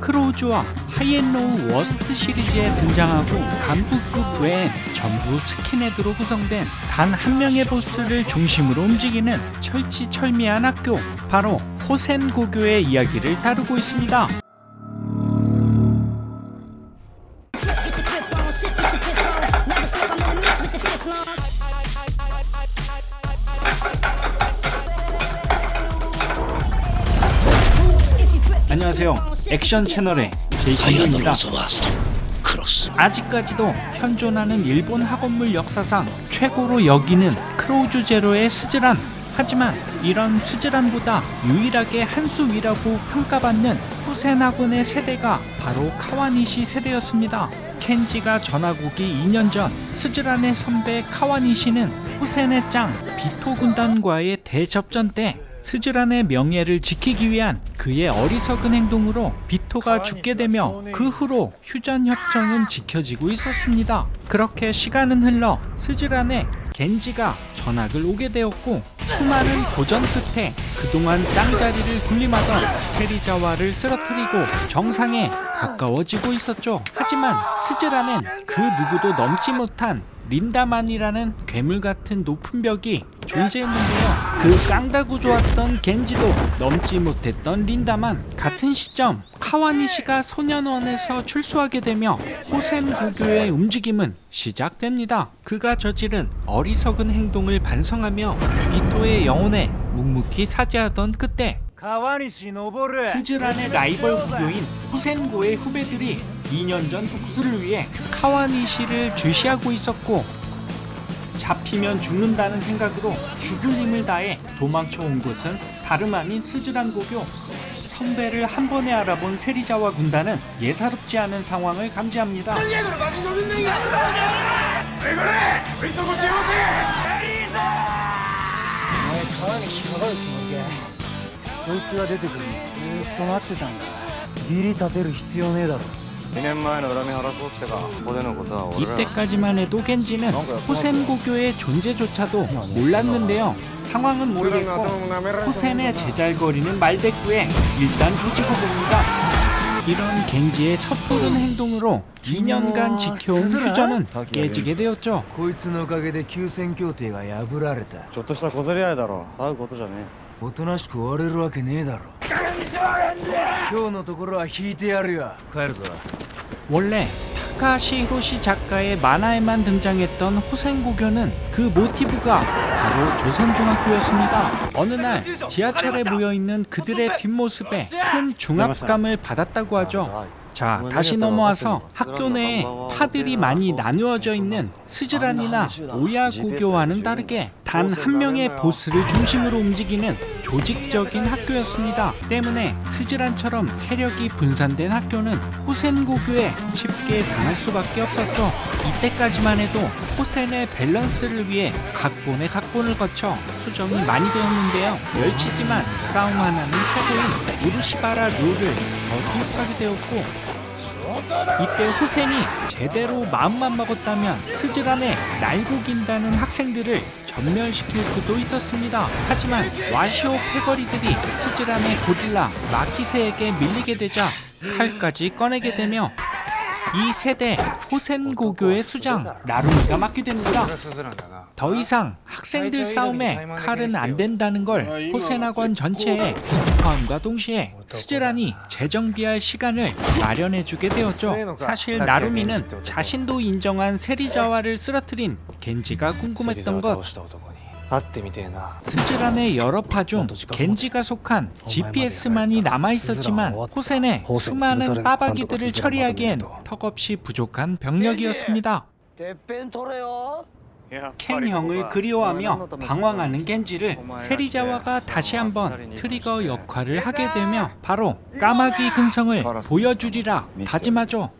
크로우즈와 하이앤로우 워스트 시리즈에 등장하고 간부급 외엔 전부 스킨헤드로 구성된 단 한 명의 보스를 중심으로 움직이는 철지철미한 학교, 바로 호센고교의 이야기를 다루고 있습니다. 안녕하세요. 액션 채널의 제이입니다. 아직까지도 현존하는 일본 학원물 역사상 최고로 여기는 크로우즈 제로의 스즈란. 하지만 이런 스즈란보다 유일하게 한 수 위라고 평가받는 호센 학원의 세대가 바로 카와니시 세대였습니다. 켄지가 전화국이 2년 전 스즈란의 선배 카와니시는 호센의 짱 비토 군단과의 대접전 때 스즈란의 명예를 지키기 위한 그의 어리석은 행동으로 비토가 죽게 되며 그 후로 휴전협정은 지켜지고 있었습니다. 그렇게 시간은 흘러 스즈란에 겐지가 전학을 오게 되었고, 수많은 도전 끝에 그동안 짱자리를 군림하던 세리자와를 쓰러뜨리고 정상에 가까워지고 있었죠. 하지만 스즈란엔 그 누구도 넘지 못한 린다만이라는 괴물같은 높은 벽이 존재했는데요. 그 깡다구 좋았던 겐지도 넘지 못했던 린다만, 같은 시점 카와니시가 소년원에서 출소하게 되며 호센 고교의 움직임은 시작됩니다. 그가 저지른 어리석은 행동을 반성하며 비토의 영혼에 묵묵히 사죄하던 그때 스즈란의 라이벌 고교인 호센고의 후배들이 2년 전 복수를 위해 카와니시를 주시하고 있었고, 잡히면 죽는다는 생각으로 죽을 힘을 다해 도망쳐 온 곳은 다름 아닌 스즈란 고교. 선배를 한 번에 알아본 세리자와 군단은 예사롭지 않은 상황을 감지합니다. 이때까지만 해도 겐지는 호센 고교의 존재조차도 몰랐는데요. 상황은 모르겠고 호센의 제잘거리는 말대꾸에 일단 조지고 봅니다. 이런 겐지의 섣부른 행동으로 2년간 지켜온 휴전은 깨지게 되었죠. おとなしく終われるわけねえだろ。今日のところは引いてやるよ。帰るぞ。 원래 타카시 히로시 작가의 만화에만 등장했던 호센고교는 그 모티브가 바로 조선중학교였습니다. 어느 날 지하철에 모여있는 그들의 뒷모습에 큰 중압감을 받았다고 하죠. 자, 다시 넘어와서 학교 내에 파들이 많이 나누어져 있는 스즈란이나 오야고교와는 다르게 단 한 명의 보스를 중심으로 움직이는 조직적인 학교였습니다. 때문에 스즈란처럼 세력이 분산된 학교는 호센고교에 쉽게 당할 수밖에 없었죠. 이때까지만 해도 호센의 밸런스를 위해 각본에 각본을 거쳐 수정이 많이 되었는데요. 멸치지만 싸움 하나는 최고인 우르시바라 룰을 더 도입하게 되었고, 이때 호센이 제대로 마음만 먹었다면 스즈란에 날고긴다는 학생들을 전멸시킬 수도 있었습니다. 하지만 와시오 패거리들이 스즈란의 고릴라 마키세에게 밀리게 되자 칼까지 꺼내게 되며 이 세대 호센고교의 수장 나루미가 맡게 됩니다. 더 이상 학생들 싸움에 칼은 안 된다는 걸 호센학원 전체에 선포함과 동시에 스즈란이 재정비할 시간을 마련해주게 되었죠. 사실 나루미는 자신도 인정한 세리자와를 쓰러뜨린 겐지가 궁금했던 것. 스즈란의 여러 파 중 겐지가 속한 GPS만이 남아있었지만 호센의 수많은 빠박이들을 처리하기엔 턱없이 부족한 병력이었습니다. 켄 형을 그리워하며 방황하는 겐지를 세리자와가 다시 한번 트리거 역할을 하게 되며 바로 까마귀 근성을 보여주리라 다짐하죠.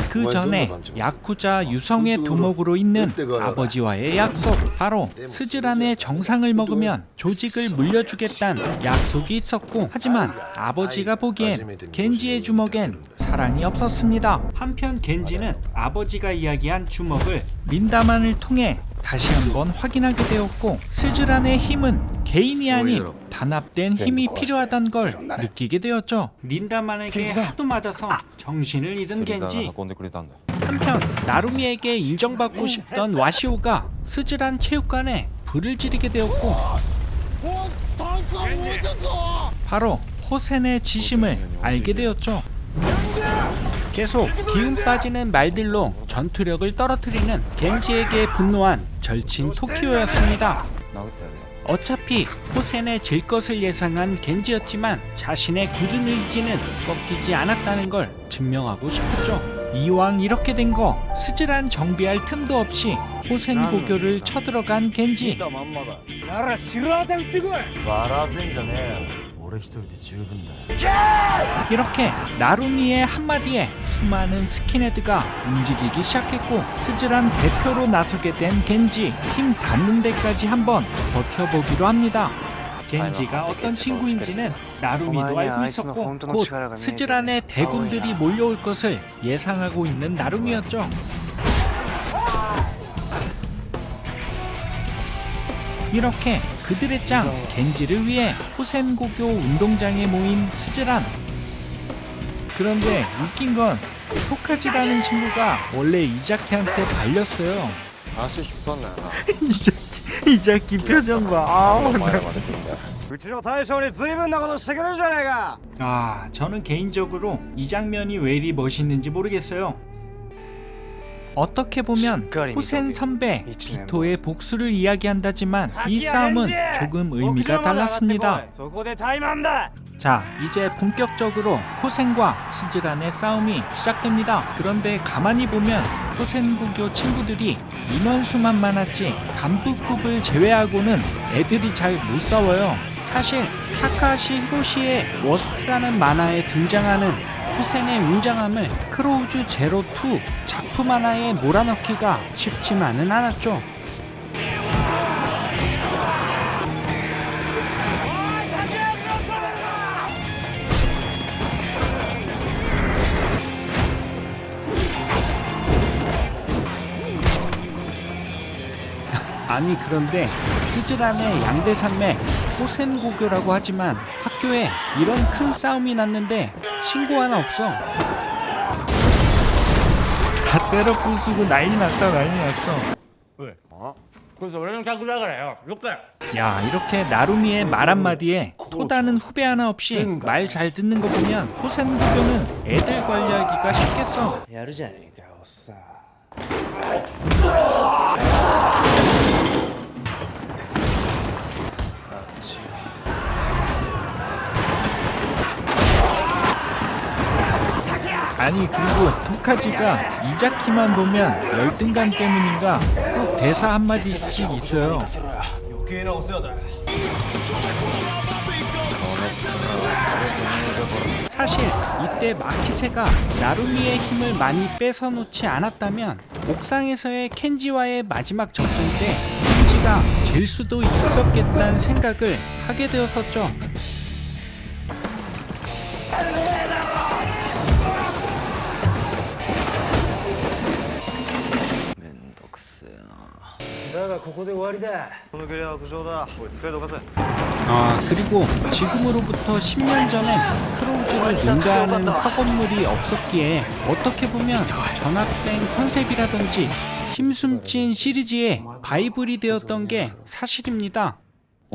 그 전에 야쿠자 유성의 두목으로 있는 아버지와의 약속, 바로 스즈란의 정상을 먹으면 조직을 물려주겠다는 약속이 있었고, 하지만 아버지가 보기엔 겐지의 주먹엔 사랑이 없었습니다. 한편 겐지는 아버지가 이야기한 주먹을 린다만을 통해 다시 한번 확인하게 되었고, 스즈란의 힘은 개인이 아닌 단합된 힘이 필요하단 걸 느끼게 되었죠. 린다만에게 하도 맞아서 정신을 잃은 겐지. 運んでくれたんだ。 한편 나루미에게 인정받고 싶던 와시오가 스즈란 체육관에 불을 지르게 되었고 바로 호센의 지심을 알게 되었죠. 계속 기운 빠지는 말들로 전투력을 떨어뜨리는 겐지에게 분노한 절친 토키오였습니다. 殴ったよね。 어차피 호센에 질 것을 예상한 겐지였지만 자신의 굳은 의지는 꺾이지 않았다는 걸 증명하고 싶었죠. 이왕 이렇게 된 거 스즈란 정비할 틈도 없이 호센 고교를 쳐들어간 겐지. なら城当て撃ってこい。笑わせんじゃねえよ。俺一人で十分だ。 이렇게 나루미의 한마디에 수많은 스킨헤드가 움직이기 시작했고 스즈란 대표로 나서게 된 겐지. 힘 닿는 데까지 한번 버텨보기로 합니다. 겐지가 어떤 친구인지는 나루미도 알고 있었고 곧 스즈란의 대군들이 몰려올 것을 예상하고 있는 나루미였죠. 이렇게 그들의 짱 겐지를 위해 호센고교 운동장에 모인 스즈란. 그런데 웃긴 건 토카지라는 친구가 원래 이자키한테 발렸어요. 足引っ張んなよな。 이자키 표정 봐. お前らまで来るんだよ。うちの大将に随分なことしてくれるじゃねえか。 저는 개인적으로 이 장면이 왜 이리 멋있는지 모르겠어요. 어떻게 보면 호센 선배 기토의 복수를 이야기한다지만 이 싸움은 조금 의미가 달랐습니다. そこで怠慢だ。 자, 이제 본격적으로 호센과 스즈란의 싸움이 시작됩니다. 그런데 가만히 보면 호센고교 친구들이 인원수만 많았지 간부급을 제외하고는 애들이 잘 못 싸워요. 사실 타카시 히로시의 워스트라는 만화에 등장하는 호센의 웅장함을 크로우즈 제로2 작품 하나에 몰아넣기가 쉽지만은 않았죠. 아니 그런데 스즈란의 양대산맥 호센고교라고 하지만 학교에 이런 큰 싸움이 났는데 신고 하나 없어. 다 때려 부수고 난리 났다 난리 났어. こいつ俺の客だからよ。どっか。 야, 이렇게 나루미의 말 한마디에 토다는 후배 하나 없이 말 잘 듣는 거 보면 호센고교는 애들 관리하기가 쉽겠어. やるじゃねえかおっさん。 아니 그리고 토카지가 이자키만 보면 열등감 때문인가 꼭 대사 한마디씩 있어요. 余計なお世話だ。 사실 이때 마키세가 나루미의 힘을 많이 뺏어놓지 않았다면 옥상에서의 켄지와의 마지막 전쟁 때 켄지가 질 수도 있었겠다는 생각을 하게 되었었죠. 그리고 지금으로부터 10년 전엔 크로우즈를 능가하는 학원물이 없었기에 어떻게 보면 전학생 컨셉이라든지 힘숨찐 시리즈의 바이블이 되었던 게 사실입니다.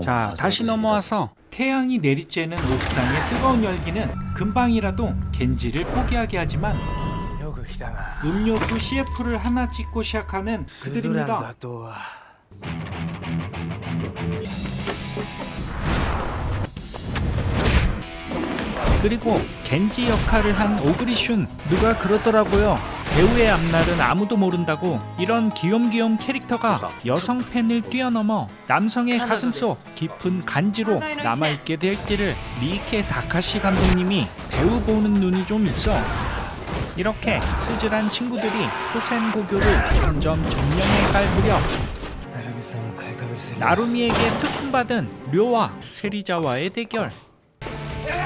자, 다시 넘어와서 태양이 내리쬐는 옥상의 뜨거운 열기는 금방이라도 겐지를 포기하게 하지만 음료수 CF를 하나 찍고 시작하는 그들입니다. 그리고 겐지 역할을 한 오그리슌, 누가 그러더라고요. 배우의 앞날은 아무도 모른다고. 이런 귀염귀염 캐릭터가 여성 팬을 뛰어넘어 남성의 가슴속 깊은 간지로 남아있게 될지를 미ike 다카시 감독님이 배우 보는 눈이 좀 있어. 이렇게 스즈란 친구들이 호센 고교를 점점 점령해 갈 무렵 나루미에게 특훈받은 료와 세리자와의 대결.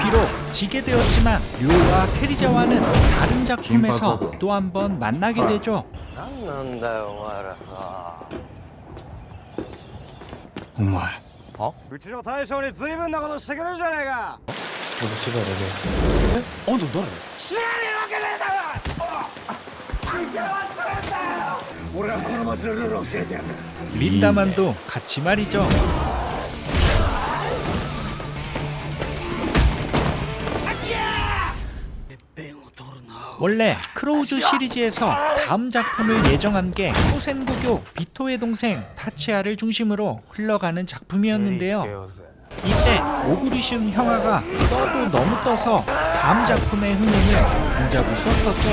비록 지게 되었지만 료와 세리자와는 다른 작품에서 또 한 번 만나게 되죠. お前うちの大将に随分なことしてくれるじゃねえか。あんた誰？知らねえわけねえだろ。俺はこの町のルールを教えてやる。 린다만도 같이 말이죠. 원래 크로우즈 시리즈에서 다음 작품을 예정한 게 후센고교 비토의 동생 타치아를 중심으로 흘러가는 작품이었는데요. 이때 오구리슌 형아가 떠도 너무 떠서 다음 작품의 흥행을 종잡을 수 없었죠.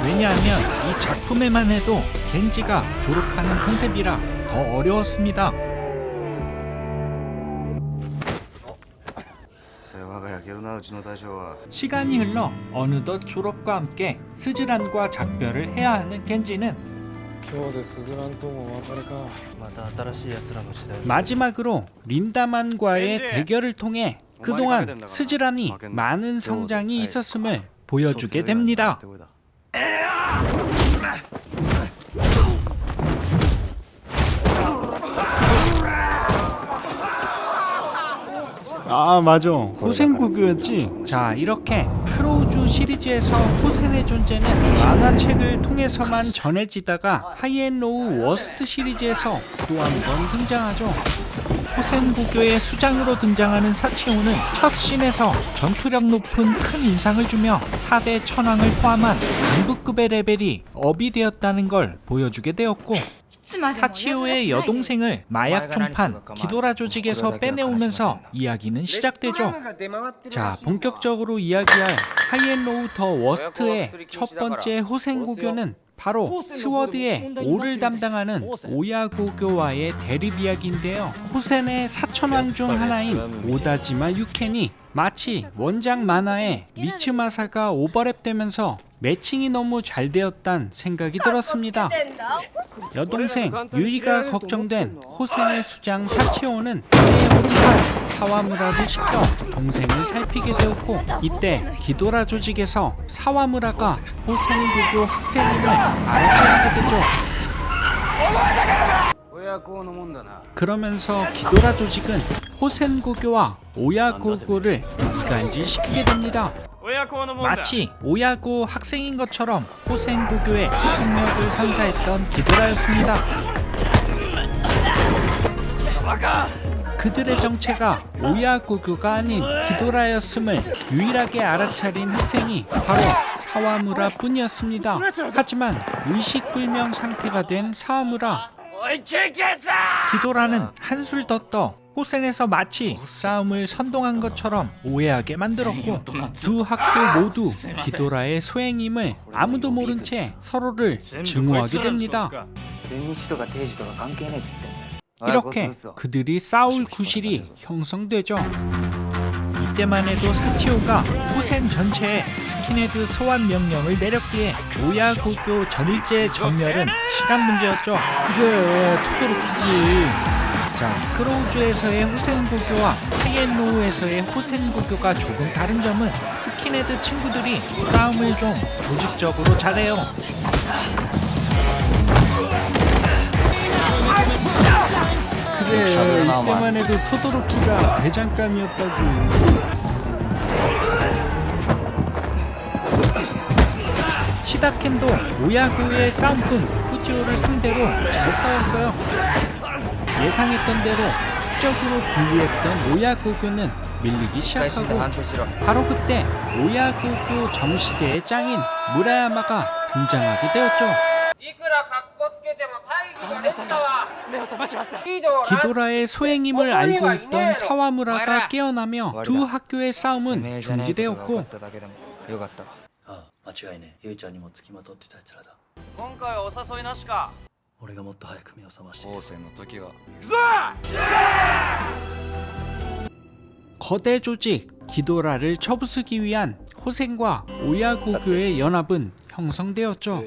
왜냐하면 이 작품에만 해도 겐지가 졸업하는 컨셉이라 더 어려웠습니다. 世話が焼けるなうちの大将は。 시간이 흘러 어느덧 졸업과 함께 스즈란과 작별을 해야 하는 겐지는 今日でスズランともお別れか。また新しい奴らの時代。 마지막으로 린다만과의 대결을 통해 그동안 스즈란이 많은 성장이 있었음을 보여주게 됩니다. 아 맞아, 호센고교였지. 자, 이렇게 크로우즈 시리즈에서 호센의 존재는 만화책을 통해서만 전해지다가 하이앤로우 워스트 시리즈에서 또 한 번 등장하죠. 호센고교의 수장으로 등장하는 사치오는 첫 씬에서 전투력 높은 큰 인상을 주며 4대 천왕을 포함한 간부급의 레벨이 업이 되었다는 걸 보여주게 되었고, 사치오의 여동생을 마약 총판 기도라 조직에서 빼내오면서 이야기는 시작되죠. 자, 본격적으로 이야기할 하이앤로우 더 워스트의 첫 번째 호센고교는 바로 스워드의 오를 담당하는 오야고교와의 대립 이야기인데요. 호센의 사천왕 중 하나인 오다지마 유켄이 마치 원작 만화의 미츠마사가 오버랩되면서 매칭이 너무 잘 되었단 생각이 들었습니다. 여동생 유이가 걱정된 호센의 수장 사치오는 그의 오른팔 사와무라를 시켜 동생을 살피게 되었고, 이때 기도라 조직에서 사와무라가 호센고교 학생임을 알아차리게 되죠. 그러면서 기도라 조직은 호센고교와 오야고교를 이간질시키게 됩니다. 마치 오야고 학생인 것처럼 호센고교의 폭력을 선사했던 기도라였습니다. 그들의 정체가 오야고교가 아닌 기도라였음을 유일하게 알아차린 학생이 바로 사와무라 뿐이었습니다. 하지만 의식불명 상태가 된 사와무라, 기도라는 한술 더 떠 호센에서 마치 싸움을 선동한 것처럼 오해하게 만들었고, 두 학교 모두 기도라의 소행임을 아무도 모른 채 서로를 증오하게 됩니다. 이렇게 그들이 싸울 구실이 형성되죠. 이때만 해도 사치오가 호센 전체에 스킨헤드 소환 명령을 내렸기에 오야고교 전일제 전멸은 시간 문제였죠. 그래, 토도로키지. 자, 크로우즈에서의 호센고교와 하이앤로우에서의 호센고교가 조금 다른 점은 스킨헤드 친구들이 싸움을 좀 조직적으로 잘해요. 그래, 이때만 해도 토도로키가 대장감이었다고. 시다켄도 오야고의 싸움꾼 후지오를 상대로 잘 싸웠어요. 예상했던 대로 수적으로 불리했던 오야고교는 밀리기 시작하고, 바로 그때 오야고교 정시제의 짱인 무라야마가 등장하게 되었죠. 기도라의 소행임을 알고 있던 사와무라가 깨어나며 두 학교의 싸움은 중지되었고, 間違いねえ。ゆいちゃんにも付きまとってたやつらだ。今回はお誘いなしか。俺がもっと早く目を覚まして。王政の時は 거대 조직 기도라를 쳐부수기 위한 호센과 오야고교의 연합은 형성되었죠.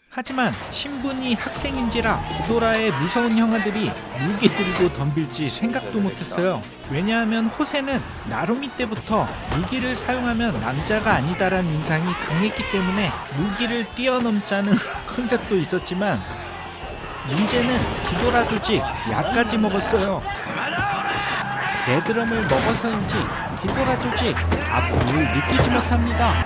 하지만 신분이 학생인지라 기도라의 무서운 형아들이 무기 들고 덤빌지 생각도 못했어요. 왜냐하면 호센은 나루미 때부터 무기를 사용하면 남자가 아니다라는 인상이 강했기 때문에 무기를 뛰어넘자는 컨셉도 있었지만, 문제는 기도라 조직 약까지 먹었어요. 레드럼을 먹어서인지 기도라 조직 아픔을 느끼지 못합니다.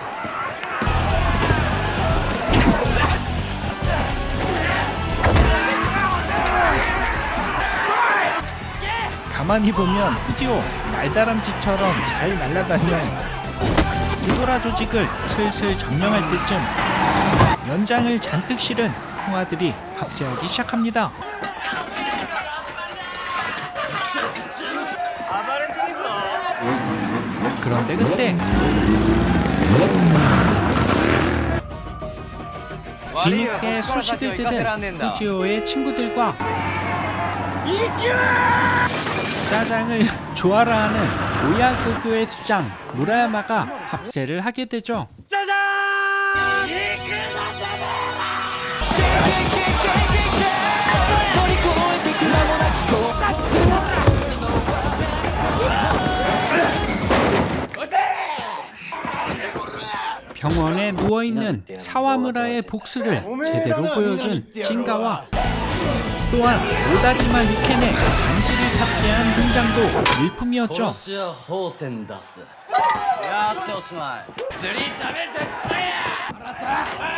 가만히 보면 후지오 날다람쥐처럼 잘 날아다녀 기도라 조직을 슬슬 점령할 때쯤 연장을 잔뜩 실은 형아들이 합세하기 시작합니다. 그런데 그때 뒤늦게 소식을 들은 후지오의 친구들과 짜장을 좋아라 하는 오야고교의 수장 무라야마가 합세를 하게 되죠. 병원에 누워있는 사와무라의 복수를 제대로 보여준 진가와 또한 오다지마 유켄의 간지를 탑재한 등장도 일품이었죠. 殺し屋宝泉出すやっておしまい釣り食べてくれや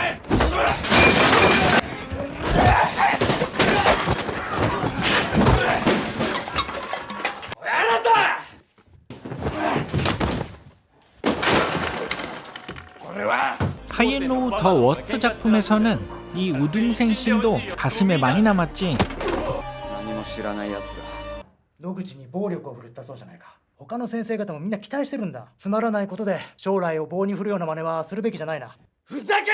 하이엔로우 더 워스트 작품에서는 이 우등생 씬도 가슴에 많이 남았지. 何も知らないやつだ野口に暴力を振るったそうじゃないか。他の先生方もみんな期待してるんだ。つまらないことで将来を棒に振るような真似はするべきじゃないな。ふざけんな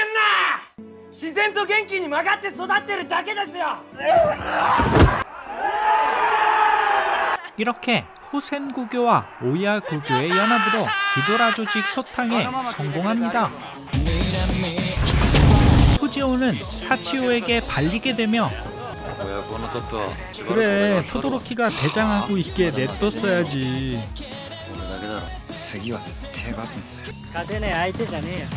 自然と元気に曲がって育ってるだけですよ 이렇게 호센고교와 오야고교의 연합으로 기도라 조직 소탕에 성공합니다. 후지오는 사치오에게 발리게 되며 親子のトップは 그래 토도로키가 대장하고 있게 냅뒀어야지. 俺だけだろ次は絶対勝つんだよ勝てねえ相手じゃねえよ。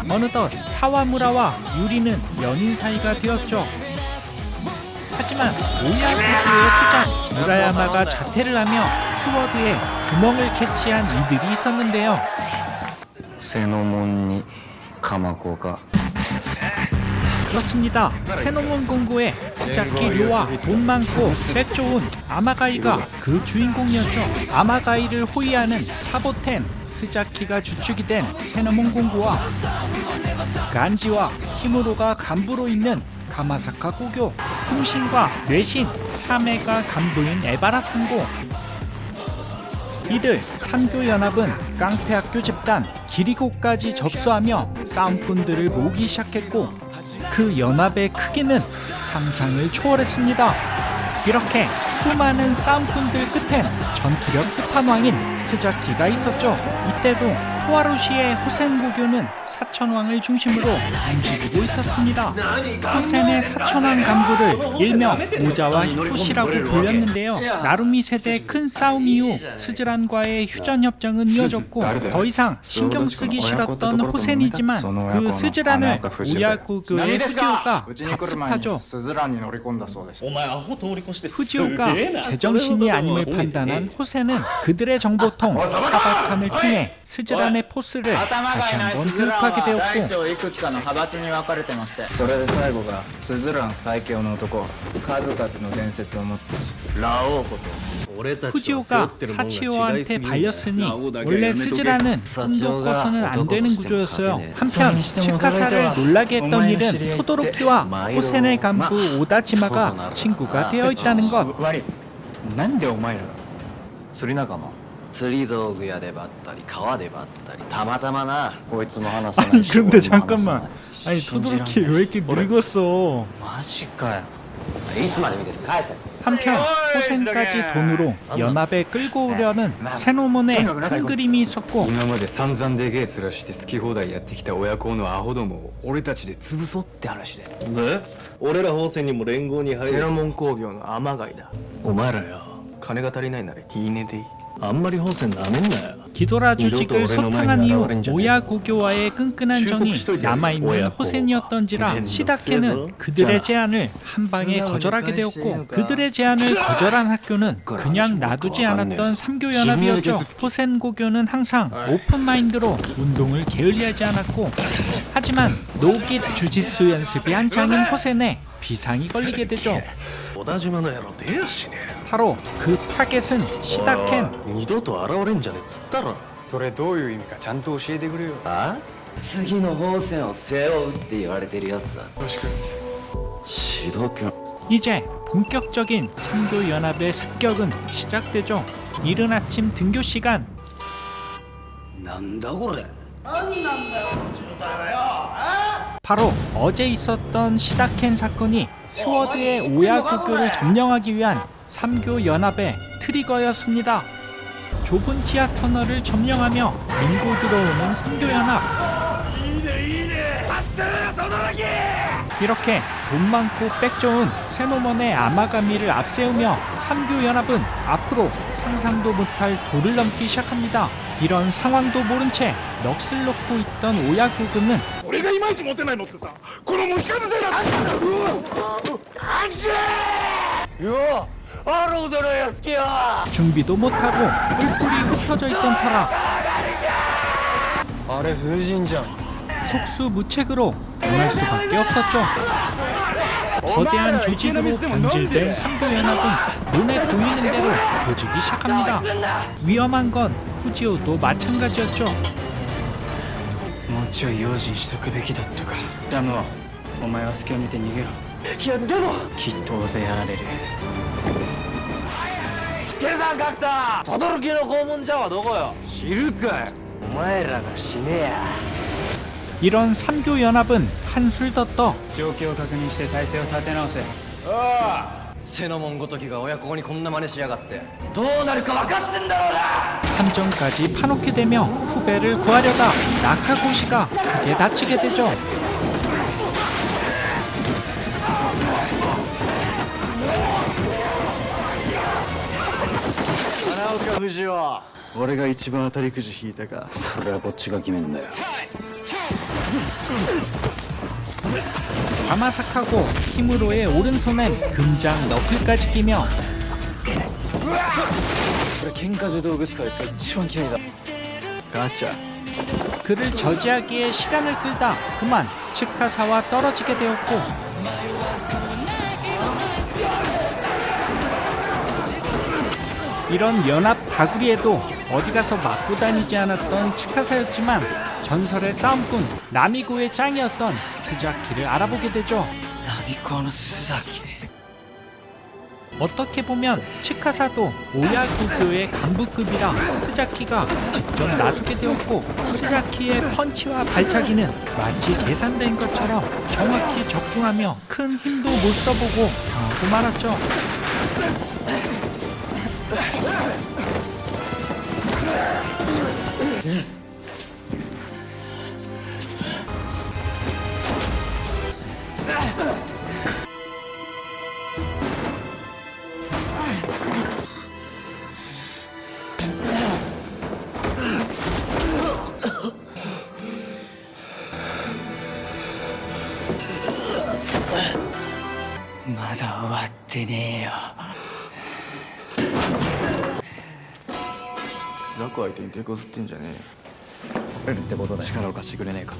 어느덧 사와무라와 유리는 연인 사이가 되었죠. 하지만 오야고교의 수장 무라야마가 자퇴를 하며 스워드에 구멍을 캐치한 이들이 있었는데요. 瀬の門に鎌子が 그렇습니다. 세노몬 공고의 스자키 료와 돈 많고 백 좋은 아마가이가 그 주인공이었죠. 아마가이를 호위하는 사보텐 스자키가 주축이 된 세노몬 공고와 간지와 히무로가 간부로 있는 가마사카 고교, 품신과 뇌신, 사메가 간부인 에바라 상고. 이들 3교 연합은 깡패학교 집단 기리고까지 접수하며 싸움꾼들을 모으기 시작했고 그 연합의 크기는 상상을 초월했습니다. 이렇게 수많은 싸움꾼들 끝엔 전투력 끝판왕인 스자키가 있었죠. 이때도 호아루시의 호센고교는 사천왕을 중심으로 움직이고 있었습니다. 호센의 사천왕 간부를 일명 오자와 히토시라고 불렸는데요. 나루미 세대 큰 싸움 이후 스즈란과의 휴전 협정은 이어졌고 더 이상 신경 쓰기 싫었던 호센이지만 그 스즈란을 오야고교의 후지오가 답습하죠. 후지오가 제정신이 아님을 판단한 호센은 그들의 정보통 사바칸을 통해 스즈란의 포스를 다시 한번 교육하게 되었고 いくつかの派閥に分かれてましてそれで最後がスズラン最強の男数々の伝説を持つラオウこと 후지오가 사치오한테 발렸으니 원래 스즈라는 꿈도 꿔서는 안 되는 구조였어요. 한편 츠카사를 놀라게 했던 일은 토도로키와 호센의 간부 오다지마가 친구가 되어 있다는 것. なんでお前ら釣り仲間釣り道具屋でばったり川でばったりたまたまなこいつも話さないし 근데 俺も話さない 잠깐만. 아니 토도로키 왜 이렇게 늙었어? マジかよいつまで見てる返せ 한편 호센까지 돈으로 연합에 끌고 오려는 세노몬의 큰 그림이 있었고 今まで散々でけえ面して好き放題やってきた親子のアホどもを俺たちで潰そうって話でで俺ら宝泉にも連合に入るセラモン工業の天貝だお前らよ金が足りないなら言い値でいいあんまりホセなめんなよ 기도라 조직을 소탕한 이후 오야 고교와의 끈끈한 정이 남아있는 호센이었던지라 시다케는 그들의 제안을 한 방에 거절하게 되었고 그들의 제안을 거절한 학교는 그냥 놔두지 않았던 삼교연합이었죠. 호센 고교는 항상 오픈마인드로 운동을 게을리하지 않았고 하지만 노깃 주짓수 연습이 한창인 호센에 비상이 걸리게 되죠. 바로 그 타겟은 시다켄. 二度と現れんじゃねえっつったらそれどういう意味かちゃんと教えてくれよあ次の本戦を背負うって言われてるやつだよろしくっす指導権 이제 본격적인 삼교연합의 습격은 시작되죠. 이른 아침 등교 시간. なんだこれ 바로 어제 있었던 시다켄 사건이 스워드의 오야 고교를 점령하기 위한 삼교연합의 트리거였습니다. 좁은 지하 터널을 점령하며 밀고 들어오는 삼교연합. 이렇게 돈 많고 백 좋은 세노먼의 아마가미를 앞세우며 삼교연합은 앞으로 상상도 못할 도를 넘기 시작합니다. 이런 상황도 모른 채 넋을 놓고 있던 오야 고교는 준비도 못하고 뿔뿔이 흩어져 있던 터라 あれ風神じゃん 속수무책으로 응할 수밖에 없었죠. 거대한 조직으로 변질된 삼교연합은 눈에 보이는 대로 조직이 시작합니다. 위험한 건 후지오도 마찬가지였죠. もうちょい用心しとくべきだったかジャムはお前は隙を見て逃げろいやでもきっと大勢やられる 스케산 각사 도도르키の拷問者はどこよ知るかよお前らが死ねや 이런 삼교연합은 한술 더 떠 状況を確認して体勢を立て直せセノモンごときが親子にこんな真似しやがってどうなるか分かってんだろうな 함정까지 파놓게 되며 후배를 구하려다 나카고시가 크게 다치게 되죠.藤尾俺が一番当たりくじ引いたかそれはこっちが決めんだよ 가마삭하고 힘으로의 오른손엔 금장 너클까지 끼며 俺喧嘩で道具使うやつが一番嫌いだガチャ 그를 저지하기에 시간을 끌다 그만 츠카사와 떨어지게 되었고 이런 연합 다구리에도 어디 가서 맞고 다니지 않았던 츠카사였지만 전설의 싸움꾼 나미고의 짱이었던 스자키를 알아보게 되죠. ナミコの須崎 어떻게 보면 츠카사도 오야 고교의 간부급이라 스자키가 직접 나서게 되었고 스자키의 펀치와 발차기는 마치 계산된 것처럼 정확히 적중하며 큰 힘도 못 써보고 당하고 말았죠.ザク相手に手こずってんじゃねえれるってことだよ力を貸してくれねえか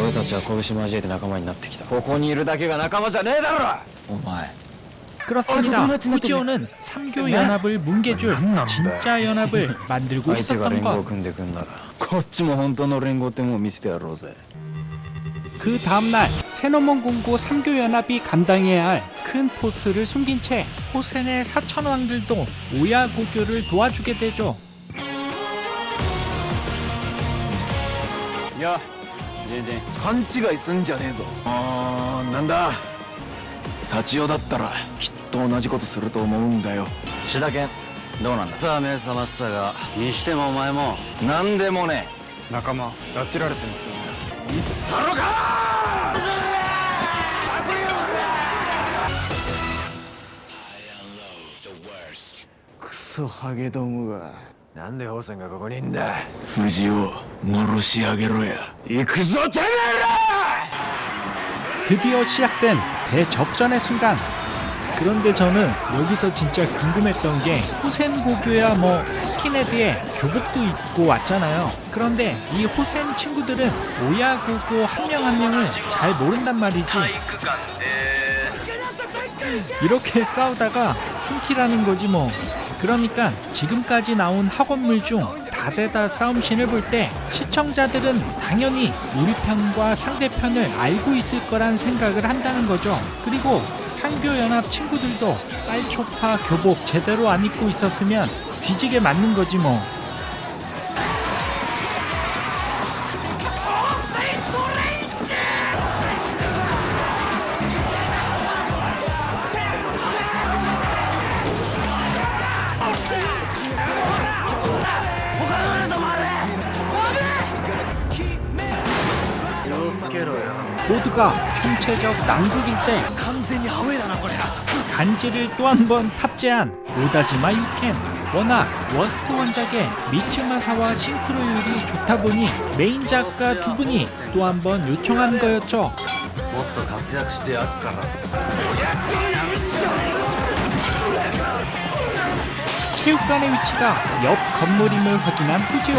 俺たちは拳交えて仲間になってきたここにいるだけが仲間じゃねえだろお前 그렇습니다. 후지오는 삼교연합을 뭉개줄 진짜 연합을 만들고 相手が 있었던 連合を 것. 組んでくんならこっちも本当の連合ってもんを見せてやろうぜ 그 다음날 세노몬 공고 삼교연합이 감당해야 할 큰 포스를 숨긴 채 호센의 사천왕들도 오야 고교를 도와주게 되죠. いや全然勘違いすんじゃねえぞなんだ幸代だったらきっと同じことすると思うんだよ志田健どうなんださあ目覚ましたがにしてもお前もなんでもね仲間拉致られてるんですよねクソハゲどもがなんで宝泉がここにいんだ藤を殺し上げろや行くぞてめえら 드디어 시작된 대접전의 순간. 그런데 저는 여기서 진짜 궁금했던 게 호센 고교야 뭐 스킨헤드에 교복도 입고 왔잖아요. 그런데 이 호센 친구들은 오야 고고 한 명 한 명을 잘 모른단 말이지. 이렇게 싸우다가 팀킬하는 거지 뭐. 그러니까 지금까지 나온 학원물 중 다대다 싸움씬을 볼 때 시청자들은 당연히 우리 편과 상대편을 알고 있을 거란 생각을 한다는 거죠. 그리고 상교연합 친구들도 빨초파 교복 제대로 안 입고 있었으면 뒤지게 맞는 거지 뭐. 모두가 총체적 낭국일 때 간지를 또 한 번 탑재한 오다지마 유켄. 워낙 워스트 원작의 미츠마사와 싱크로율이 좋다 보니 메인 작가 두 분이 또 한 번 요청한 거였죠. もっと活躍してやっから 체육관의 위치가 옆 건물임을 확인한 후지오.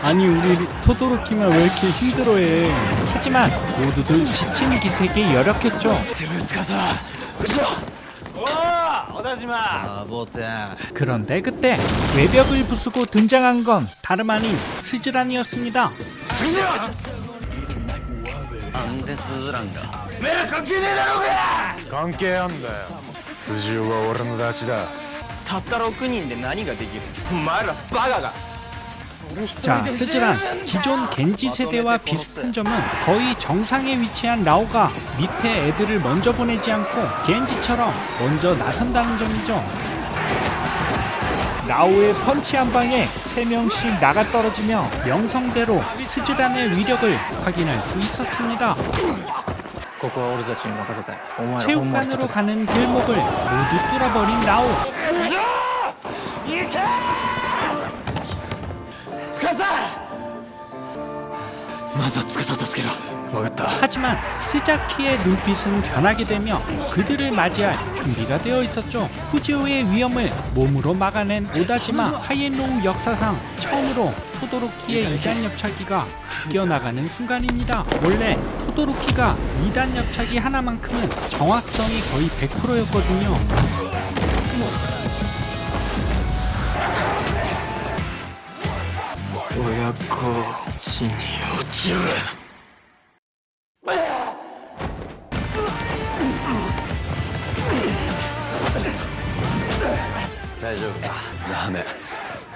아니 우리 토도로키만 왜 이렇게 힘들어해. 하지만 모두들 지친 기색이 여력했죠. あボテン 그런데 그때 외벽을 부수고 등장한 건 다름 아닌 스즈란이었습니다. なんでスズランが関係あんだよ藤尾は俺のダチだたった6人で何ができるお前らバカが 자, 스즈란 기존 겐지 세대와 비슷한 점은 거의 정상에 위치한 라오가 밑에 애들을 먼저 보내지 않고 겐지처럼 먼저 나선다는 점이죠. 라오의 펀치 한 방에 3명씩 나가 떨어지며 명성대로 스즈란의 위력을 확인할 수 있었습니다. ここは俺たちに任せたいお前ら 체육관으로 가는 길목을 모두 뚫어버린 라오.まずは司助けろ分かった 하지만 스자키의 눈빛은 변하게 되며 그들을 맞이할 준비가 되어 있었죠. 후지오의 위험을 몸으로 막아낸 오다지마. 하이엔노우 역사상 처음으로 토도로키의 2단 옆차기가 이겨나가는 순간입니다. 원래 토도로키가 2단 옆차기 하나만큼은 정확성이 거의 100%였거든요.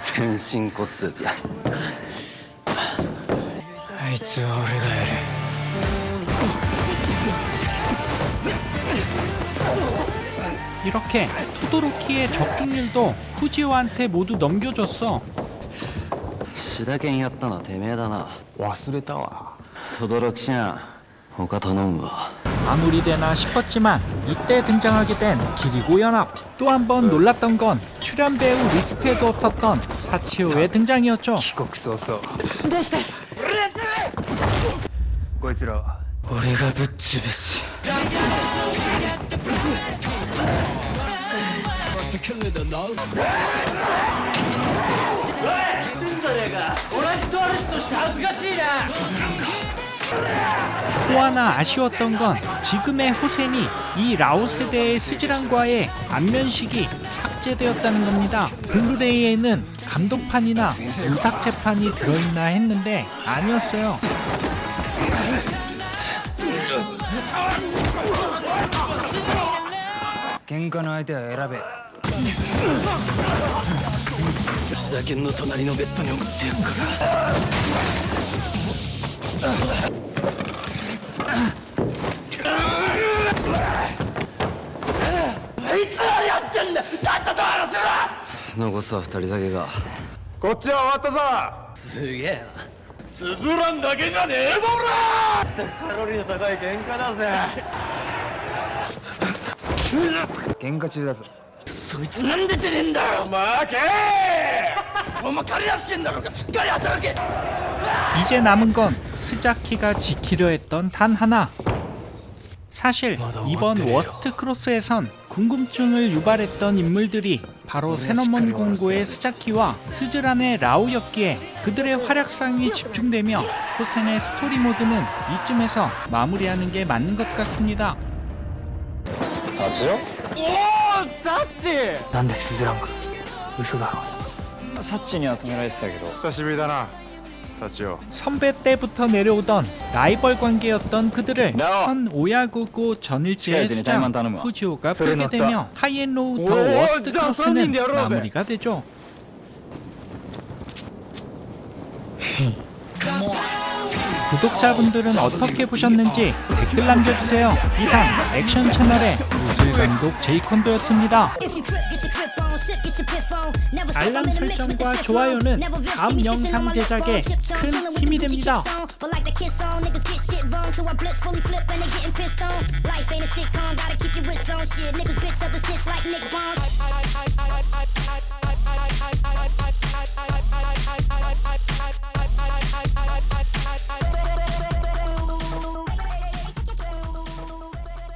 全身骨折だあいつは俺がやる 이렇게 토도로키의 적중률도 후지오한테 모두 넘겨줬어. 志田健やったのはてめえだな忘れたわ轟ちゃん他頼むわ 아무리 되나 싶었지만 이때 등장하게 된 기리고 연합. 또 한 번 놀랐던 건 출연 배우 리스트에도 없었던 사치오의 등장이었죠. 帰国早々こいつらは俺がぶっ潰す 또 하나 아쉬웠던 건 지금의 호센이 이 라오 세대의 스즈란과의 안면식이 삭제되었다는 겁니다. 블루레이에는 감독판이나 무삭제판이 들어있나 했는데 아니었어요.喧嘩の相手は選べ志田健の隣のベッドに送ってやるから残すは2人だけがこっちは終わったぞすげえなスズランだけじゃねえぞカロリーの高い喧嘩だぜ喧嘩中だぞそいつなんで出ねえんだよ負けお前金出してんだろうがしっかり働け 이제 남은 건 스자키가 지키려 했던 단 하나. 사실 이번 워스트 크로스에선 궁금증을 유발했던 인물들이 바로 세너먼 공고의 스자키와 스즈란의 라오였기에 그들의 활약상이 집중되며 호센의 스토리 모드는 이쯤에서 마무리하는 게 맞는 것 같습니다. なんでスズランか嘘だろサッチには止められてたけど久しぶりだな幸代 선배 때부터 내려오던 라이벌 관계였던 그들을 나와. 현 오야고고 전일제의 시간이 수장 잘만 따는 거야. 후지오가 소리 풀게 났다. 되며 하이앤로우 더 오, 워스트 자, 크로스는 손님 열어봐. 마무리가 되죠. 구독자분들은 어떻게 보셨는지 댓글 남겨주세요. 이상 액션 채널의 무술 감독 제이콘도였습니다. 알람 설정과 좋아요는 다음 영상 제작에 큰 힘이 됩니다. Life ain't a sitcom, gotta keep your wits on shit. Niggas bitch up the snitch like Nick Bonds.